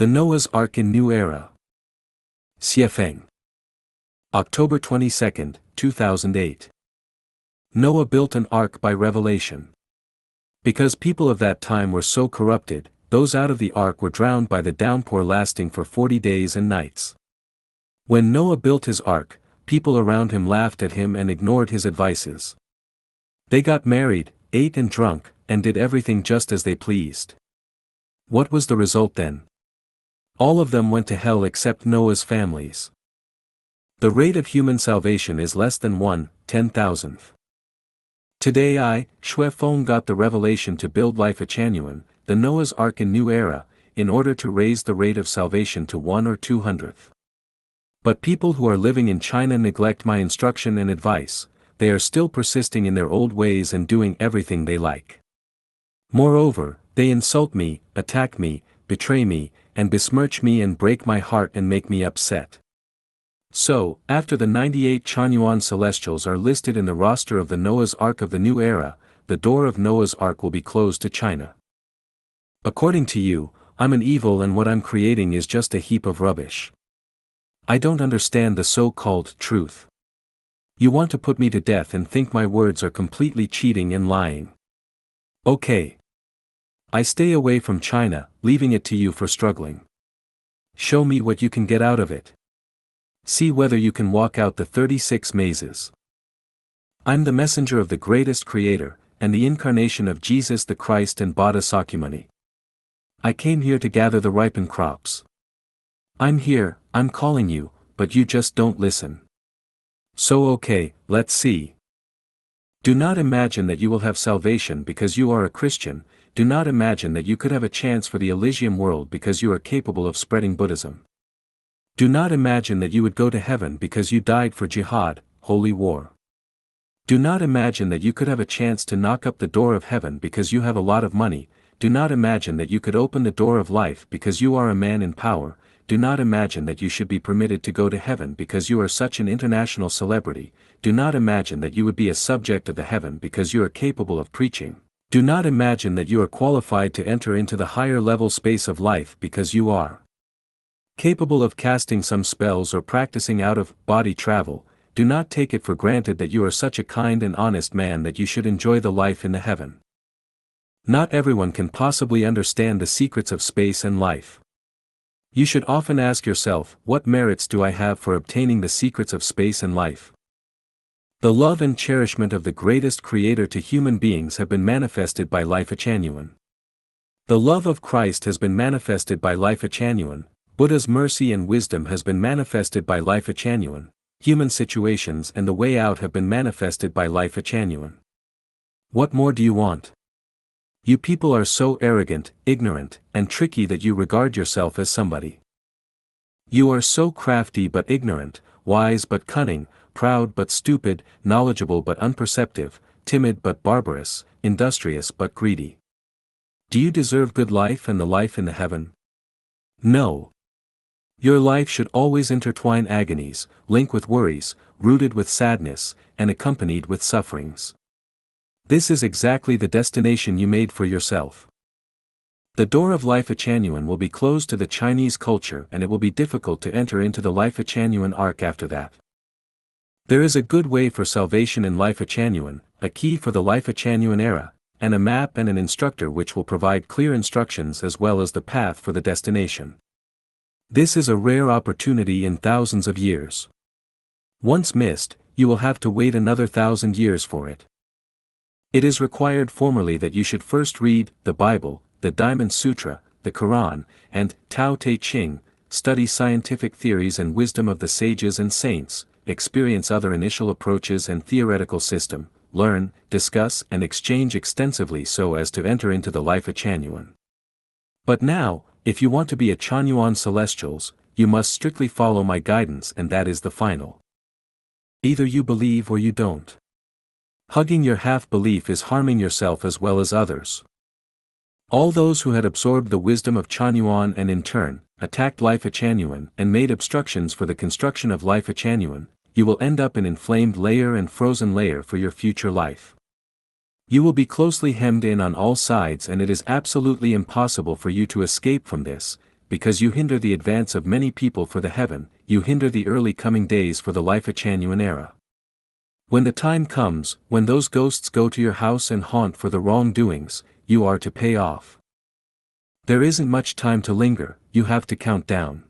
The Noah's Ark in New Era. Xiefeng. October 22, 2008. Noah built an ark by revelation. Because people of that time were so corrupted, those out of the ark were drowned by the downpour lasting for 40 days and nights. When Noah built his ark, people around him laughed at him and ignored his advices. They got married, ate and drunk, and did everything just as they pleased. What was the result then? All of them went to hell except Noah's families. The rate of human salvation is less than 1/10,000th. Today Xiefeng got the revelation to build Lifechanyuan, the Noah's Ark in New Era, in order to raise the rate of salvation to 1 or 200th. But people who are living in China neglect my instruction and advice. They are still persisting in their old ways and doing everything they like. Moreover, they insult me, attack me, betray me, and besmirch me and break my heart and make me upset. So, after the 98 Chanyuan celestials are listed in the roster of the Noah's Ark of the New Era, the door of Noah's Ark will be closed to China. According to you, I'm an evil and what I'm creating is just a heap of rubbish. I don't understand the so-called truth. You want to put me to death and think my words are completely cheating and lying. Okay. I stay away from China, leaving it to you for struggling. Show me what you can get out of it. See whether you can walk out the 36 mazes. I'm the messenger of the greatest creator, and the incarnation of Jesus the Christ and Bodhisakyamuni. I came here to gather the ripened crops. I'm here, I'm calling you, but you just don't listen. So okay, let's see. Do not imagine that you will have salvation because you are a Christian. Do not imagine that you could have a chance for the Elysium world because you are capable of spreading Buddhism. Do not imagine that you would go to heaven because you died for jihad, holy war. Do not imagine that you could have a chance to knock up the door of heaven because you have a lot of money. Do not imagine that you could open the door of life because you are a man in power. Do not imagine that you should be permitted to go to heaven because you are such an international celebrity. Do not imagine that you would be a subject of the heaven because you are capable of preaching. Do not imagine that you are qualified to enter into the higher level space of life because you are capable of casting some spells or practicing out-of-body travel. Do not take it for granted that you are such a kind and honest man that you should enjoy the life in the heaven. Not everyone can possibly understand the secrets of space and life. You should often ask yourself, what merits do I have for obtaining the secrets of space and life? The love and cherishment of the greatest creator to human beings have been manifested by Lifechanyuan. The love of Christ has been manifested by Lifechanyuan. Buddha's mercy and wisdom has been manifested by Lifechanyuan. Human situations and the way out have been manifested by Lifechanyuan. What more do you want? You people are so arrogant, ignorant, and tricky that you regard yourself as somebody. You are so crafty but ignorant, wise but cunning, proud but stupid, knowledgeable but unperceptive, timid but barbarous, industrious but greedy. Do you deserve good life and the life in the heaven? No. Your life should always intertwine agonies, link with worries, rooted with sadness, and accompanied with sufferings. This is exactly the destination you made for yourself. The door of Lifechanyuan will be closed to the Chinese culture and it will be difficult to enter into the Lifechanyuan ark after that. There is a good way for salvation in Lifechanyuan, a key for the Lifechanyuan era, and a map and an instructor which will provide clear instructions as well as the path for the destination. This is a rare opportunity in thousands of years. Once missed, you will have to wait another 1,000 years for it. It is required formally that you should first read the Bible, the Diamond Sutra, the Quran, and Tao Te Ching, study scientific theories and wisdom of the sages and saints, experience other initial approaches and theoretical system, learn, discuss and exchange extensively so as to enter into the Lifechanyuan. But now, if you want to be a Chanyuan Celestials, you must strictly follow my guidance and that is the final. Either you believe or you don't. Hugging your half-belief is harming yourself as well as others. All those who had absorbed the wisdom of Chanyuan and in turn, attacked Lifechanyuan and made obstructions for the construction of Lifechanyuan, you will end up in inflamed layer and frozen layer for your future life. You will be closely hemmed in on all sides and it is absolutely impossible for you to escape from this. because you hinder the advance of many people for the heaven, you hinder the early coming days for the Lifechanyuan era. When the time comes, when those ghosts go to your house and haunt for the wrongdoings, you are to pay off. There isn't much time to linger, you have to count down.